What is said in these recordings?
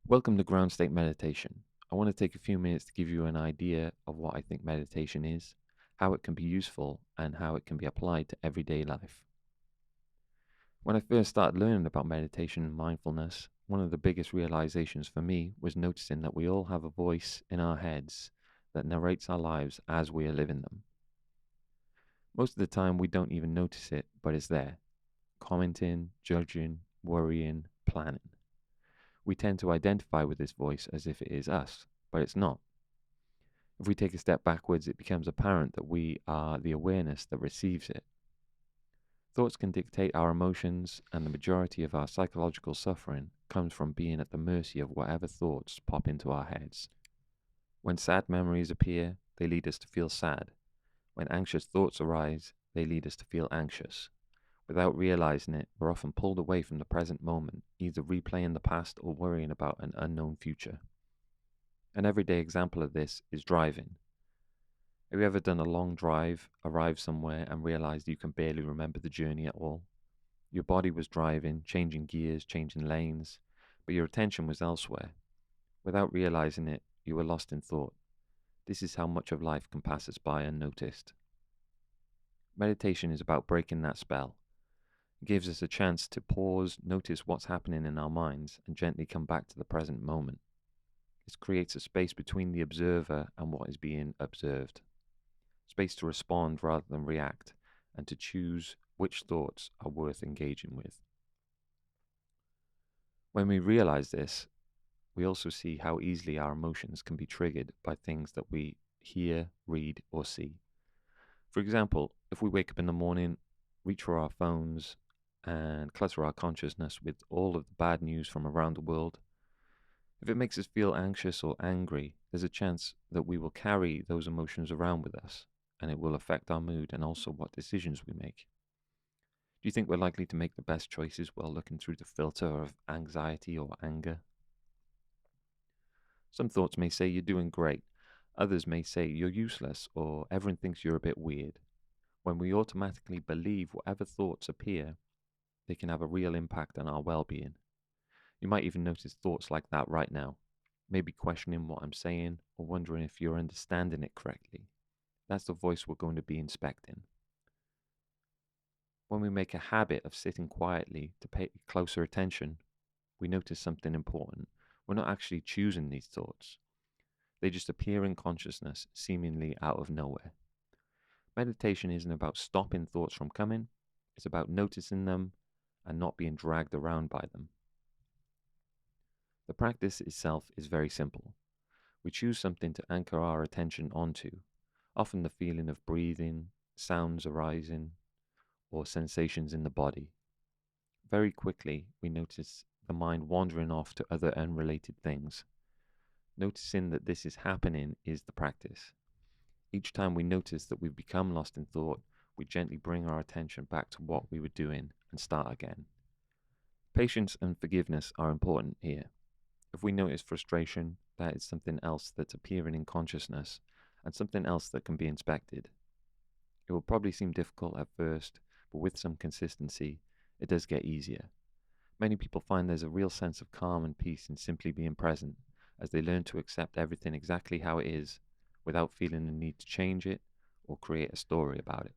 Welcome to Ground State Meditation. I want to take a few minutes to give you an idea of what I think meditation is, how it can be useful, and how it can be applied to everyday life. When I first started learning about meditation and mindfulness, one of the biggest realizations for me was noticing that we all have a voice in our heads that narrates our lives as we are living them. Most of the time, we don't even notice it, but it's there, commenting, judging, worrying, planning. We tend to identify with this voice as if it is us, but it's not. If we take a step backwards, it becomes apparent that we are the awareness that receives it. Thoughts can dictate our emotions, and the majority of our psychological suffering comes from being at the mercy of whatever thoughts pop into our heads. When sad memories appear, they lead us to feel sad. When anxious thoughts arise, they lead us to feel anxious. Without realizing it, we're often pulled away from the present moment, either replaying the past or worrying about an unknown future. An everyday example of this is driving. Have you ever done a long drive, arrived somewhere, and realized you can barely remember the journey at all? Your body was driving, changing gears, changing lanes, but your attention was elsewhere. Without realizing it, you were lost in thought. This is how much of life can pass us by unnoticed. Meditation is about breaking that spell. It gives us a chance to pause, notice what's happening in our minds, and gently come back to the present moment. This creates a space between the observer and what is being observed. Space to respond rather than react, and to choose which thoughts are worth engaging with. When we realize this, we also see how easily our emotions can be triggered by things that we hear, read, or see. For example, if we wake up in the morning, reach for our phones, and clutter our consciousness with all of the bad news from around the world, if it makes us feel anxious or angry, there's a chance that we will carry those emotions around with us, and it will affect our mood and also what decisions we make. Do you think we're likely to make the best choices while looking through the filter of anxiety or anger? Some thoughts may say you're doing great. Others may say you're useless or everyone thinks you're a bit weird. When we automatically believe whatever thoughts appear, they can have a real impact on our well-being. You might even notice thoughts like that right now, maybe questioning what I'm saying or wondering if you're understanding it correctly. That's the voice we're going to be inspecting. When we make a habit of sitting quietly to pay closer attention, we notice something important. We're not actually choosing these thoughts. They just appear in consciousness, seemingly out of nowhere. Meditation isn't about stopping thoughts from coming, it's about noticing them and not being dragged around by them. The practice itself is very simple. We choose something to anchor our attention onto, often the feeling of breathing, sounds arising, or sensations in the body. Very quickly, we notice the mind wandering off to other unrelated things. Noticing that this is happening is the practice. Each time we notice that we've become lost in thought, we gently bring our attention back to what we were doing and start again. Patience and forgiveness are important here. If we notice frustration, that is something else that's appearing in consciousness and something else that can be inspected. It will probably seem difficult at first, but with some consistency, it does get easier. Many people find there's a real sense of calm and peace in simply being present as they learn to accept everything exactly how it is without feeling the need to change it or create a story about it.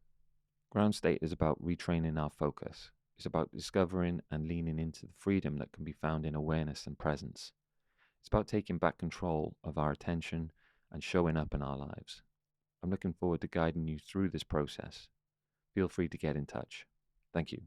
Ground state is about retraining our focus. It's about discovering and leaning into the freedom that can be found in awareness and presence. It's about taking back control of our attention and showing up in our lives. I'm looking forward to guiding you through this process. Feel free to get in touch. Thank you.